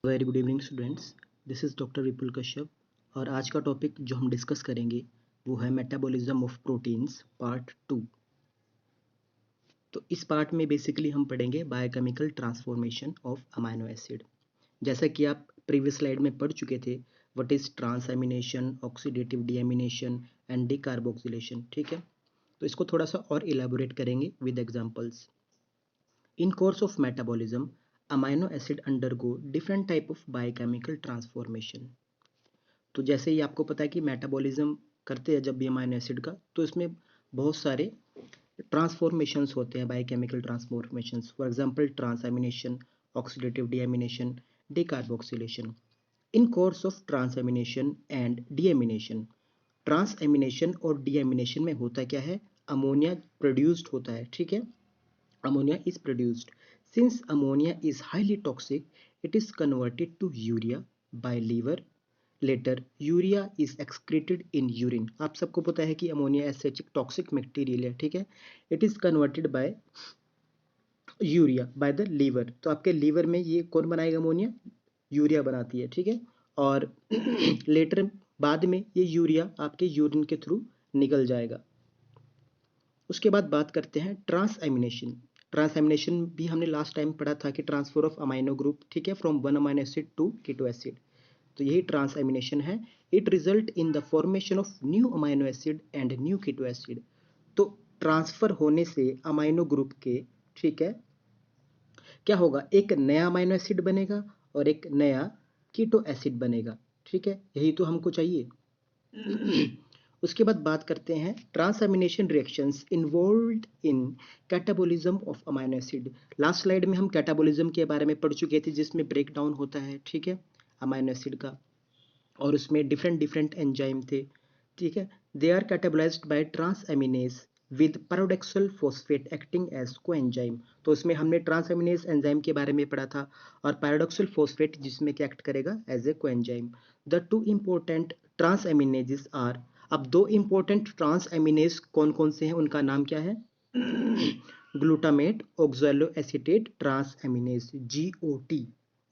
Very good evening students. This is doctor Vipul Kashyap और आज का टॉपिक जो हम डिस्कस करेंगे वो है मेटाबॉलिज्म ऑफ प्रोटीन्स पार्ट 2। तो इस पार्ट में बेसिकली हम पढ़ेंगे biochemical transformation of amino acid. जैसा कि आप प्रीवियस स्लाइड में पढ़ चुके थे, what is transamination, oxidative deamination and decarboxylation. ठीक है, तो इसको थोड़ा सा और इलेबोरेट करेंगे with examples. In course of metabolism, amino acid undergo different type of biochemical transformation। तो जैसे ही आपको पता है कि मेटाबॉलिज्म करते हैं जब भी अमाइनो एसिड का, तो इसमें बहुत सारे ट्रांसफॉर्मेशंस होते हैं, biochemical transformations. For example transamination, oxidative deamination, decarboxylation. In course of transamination and deamination, transamination और डीएमिनेशन में होता क्या है, अमोनिया प्रोड्यूस्ड होता है। ठीक है, ammonia is produced. Since ammonia is highly toxic, it is converted to urea by liver. Later, urea is excreted in urine. आप सबको पता है कि अमोनिया ऐसे एक टॉक्सिक मटेरियल है। ठीक है, it is converted by urea by the liver. तो आपके लीवर में ये कौन बनाएगा, अमोनिया यूरिया बनाती है। ठीक है, और लेटर बाद में ये यूरिया आपके यूरिन के थ्रू निकल जाएगा। उसके बाद बात करते हैं ट्रांसएमिनेशन। ट्रांसएमिनेशन भी हमने लास्ट टाइम पढ़ा था कि ट्रांसफर ऑफ अमाइनो ग्रुप, ठीक है, from one amino acid to keto acid. तो यही ट्रांसएमिनेशन है। It result in the formation of new amino acid and new keto acid. तो ट्रांसफर होने से अमाइनो ग्रुप के, ठीक है, क्या होगा, एक नया अमाइनो एसिड बनेगा और एक नया कीटो एसिड बनेगा। ठीक है, यही तो हमको चाहिए। उसके बाद बात करते हैं transamination reactions involved in catabolism of amino acid. Last slide में हम कैटाबॉलिज्म के बारे में पढ़ चुके थे, जिसमें ब्रेक डाउन होता है, ठीक है, अमाइनो एसिड का, और उसमें डिफरेंट डिफरेंट एंजाइम थे। ठीक है, they are catabolised by transaminase with pyridoxal phosphate acting as coenzyme. तो उसमें हमने ट्रांसएमिनेज एंजाइम के बारे में पढ़ा था, और पैराडॉक्सल फॉस्फेट जिसमें क्या एक्ट करेगा, as a coenzyme. The two important transaminases are, अब दो इंपॉर्टेंट ट्रांसएमिनेज कौन कौन से हैं, उनका नाम क्या है, glutamate oxalo acetate transaminase, GOT,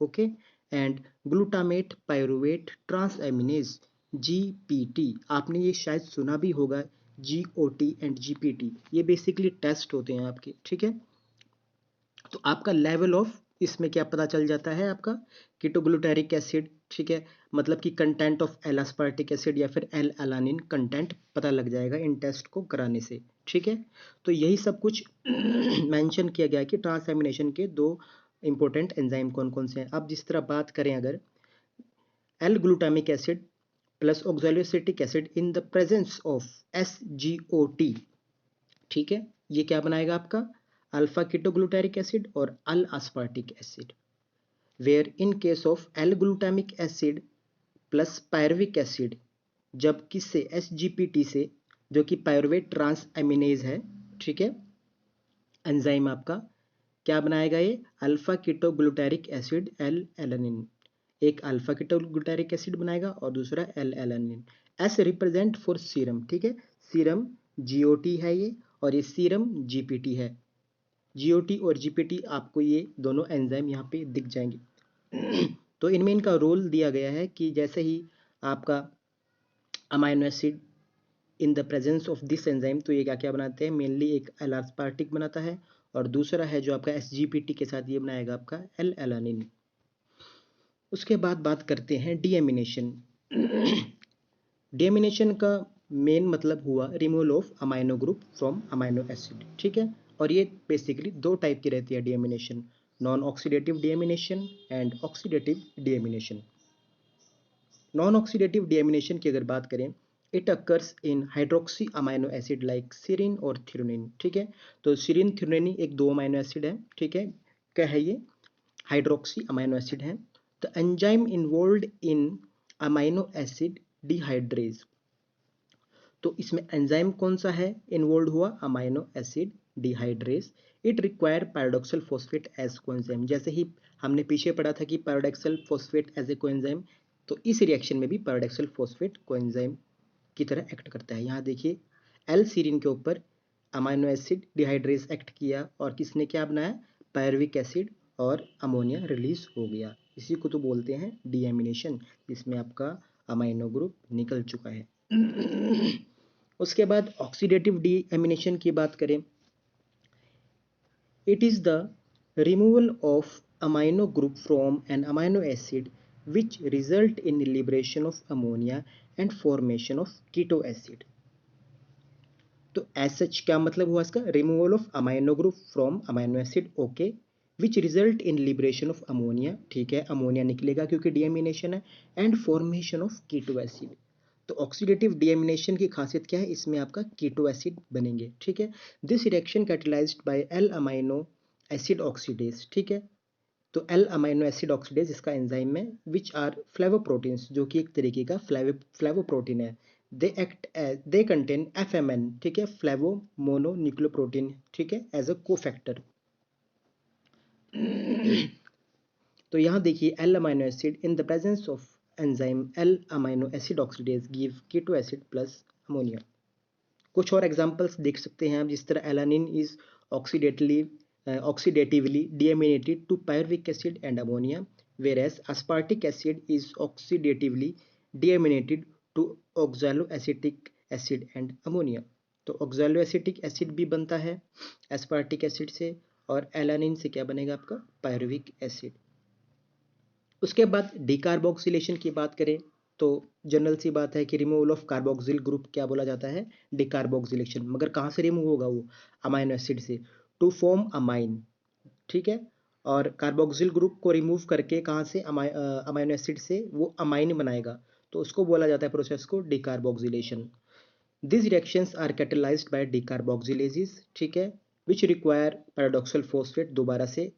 okay, and glutamate pyruvate transaminase, GPT। आपने ये शायद सुना भी होगा, GOT एंड GPT, ये बेसिकली टेस्ट होते हैं आपके। ठीक है, तो आपका लेवल ऑफ इसमें क्या पता चल जाता है, आपका कीटोग्लूटारिक एसिड, ठीक है, मतलब कि content of L aspartic acid या फिर एल एलानिन कंटेंट पता लग जाएगा इन टेस्ट को कराने से। ठीक है, तो यही सब कुछ मेंशन किया गया है कि ट्रांसएमिनेशन के दो इंपॉर्टेंट एंजाइम कौन कौन से हैं। अब जिस तरह बात करें, अगर L glutamic acid plus oxaloacetic acid in the presence of SGOT, ठीक है, ये क्या बनाएगा आपका, अल्फा कीटोग्लूटारिक एसिड और L aspartic acid. Where in case of L glutamic acid plus pyruvic acid, जब किससे, SGPT से, जो कि पायरुवेट ट्रांस एमिनेज है, ठीक है, एंजाइम आपका क्या बनाएगा, ये alpha ketoglutaric acid L alanine, एक अल्फा कीटोग्लूटारिक एसिड बनाएगा और दूसरा L alanine. S represent for serum, ठीक है, सीरम GOT है ये, और ये सीरम GPT है। GOT और GPT आपको ये दोनों एंजाइम यहाँ पे दिख जाएंगे। तो इनमें इनका रोल दिया गया है कि जैसे ही आपका amino acid in the presence of this enzyme, तो ये क्या क्या बनाते हैं, मेनली एक एल एस्पार्टिक बनाता है, और दूसरा है जो आपका SGPT के साथ ये बनाएगा आपका एल एलानिन। उसके बाद बात करते हैं डीएमिनेशन। डीएमिनेशन का मेन मतलब हुआ removal of amino group from amino acid. ठीक है, और ये बेसिकली दो टाइप की रहती है deamination, non oxidative deamination and oxidative deamination. Non oxidative deamination की अगर बात करें, it occurs in hydroxy amino acid like सीरिन और थ्रेओनीन। ठीक है, तो सीरिन थ्रेओनीन एक दो अमाइनो एसिड है, ठीक है, क्या है ये, हाइड्रोक्सी अमाइनो एसिड है। The enzyme involved in amino acid dehydrase, तो इसमें एंजाइम कौन सा है इन्वॉल्व हुआ, amino acid dehydrase. It require pyridoxal phosphate as coenzyme, जैसे ही हमने पीछे पढ़ा था कि pyridoxal phosphate as a coenzyme, तो इस रिएक्शन में भी पैराडॉक्सल फॉस्फेट कोएंजाइम की तरह एक्ट करता है। यहाँ देखिए, एल सीरिन के ऊपर अमाइनो एसिड डिहाइड्रेज एक्ट किया, और किसने क्या बनाया, पायरुविक एसिड, और अमोनिया रिलीज हो गया। इसी को तो बोलते हैं डीएमिनेशन, जिसमें आपका अमाइनो ग्रुप निकल चुका है। उसके बाद ऑक्सीडेटिव डीएमिनेशन की बात करें, it is the removal of amino group from an amino acid which result in liberation of ammonia and formation of keto acid। तो एज सच क्या मतलब हुआ इसका, removal of amino group from amino acid, okay, which result in liberation of ammonia, ठीक है, ammonia निकलेगा क्योंकि deamination है, and formation of keto acid. तो ऑक्सीडेटिव डीएमिनेशन की खासियत क्या है, इसमें आपका कीटो एसिड बनेंगे, ठीक है। This reaction catalysed by L amino acid oxidase, ठीक है। तो एल अमाइनो एसिड ऑक्सीडेज इसका एंजाइम है, विच आर फ्लेवोप्रोटीन्स, जो कि एक तरीके का फ्लेवोप्रोटीन है। दे कंटेन एफएमएन, ठीक है, फ्लेवो मोनो न्यूक्लियोप्रोटीन, ठीक है, एज अ कोफैक्टर। तो यहाँ देखिए L amino acid in the presence of enzyme L amino acid oxidase give keto acid plus ammonia. कुछ और एग्जांपल्स देख सकते हैं आप, जिस तरह alanine is oxidatively deaminated to pyruvic acid and ammonia, whereas aspartic acid is oxidatively deaminated to oxaloacetic acid and ammonia। तो oxaloacetic acid भी बनता है aspartic acid से, और एलानिन से क्या बनेगा आपका, pyruvic acid। उसके बाद डिकार्बोक्सिलेशन की बात करें तो जनरल सी बात है कि रिमूवल ऑफ कार्बोक्सिल ग्रुप क्या बोला जाता है, डिकार्बोक्सिलेशन। मगर कहाँ से रिमूव होगा वो, अमाइनो एसिड से, टू फॉर्म अमाइन, ठीक है। और कार्बोक्सिल ग्रुप को रिमूव करके कहाँ से, अमाइनो एसिड से वो अमाइन बनाएगा, तो उसको बोला जाता है प्रोसेस को decarboxylation. This reactions are catalysed by decarboxylases, ठीक है, विच रिक्वायर पैराडॉक्सल फॉस्फेट, दोबारा से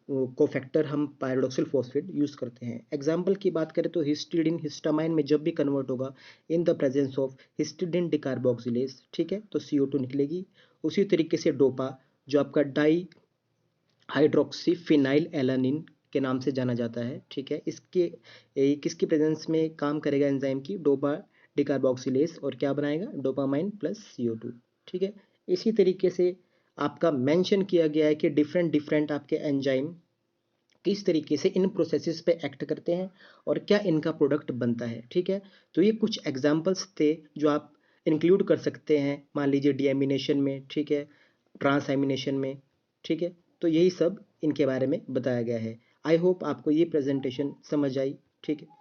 कोफैक्टर हम पायरोडॉक्सिल फॉस्फेट यूज़ करते हैं। एग्जाम्पल की बात करें तो हिस्टिडीन हिस्टामाइन में जब भी कन्वर्ट होगा in the presence of histidine decarboxylase, ठीक है, तो CO2 निकलेगी। उसी तरीके से डोपा, जो आपका डाई हाइड्रोक्सी फिनाइल एलानिन के नाम से जाना जाता है, ठीक है, इसके किसकी प्रेजेंस में काम करेगा एंजाइम की, डोपा डिकार्बोक्सिलेज, और क्या बनाएगा, डोपामाइन प्लस CO2, ठीक है। इसी तरीके से आपका मेंशन किया गया है कि डिफरेंट डिफरेंट आपके एंजाइम किस तरीके से इन प्रोसेसेस पे एक्ट करते हैं और क्या इनका प्रोडक्ट बनता है, ठीक है। तो ये कुछ एग्जांपल्स थे जो आप इंक्लूड कर सकते हैं, मान लीजिए डीएमिनेशन में, ठीक है, ट्रांसएमिनेशन में, ठीक है। तो यही सब इनके बारे में बताया गया है। आई होप आपको ये प्रेजेंटेशन समझ आई, ठीक है।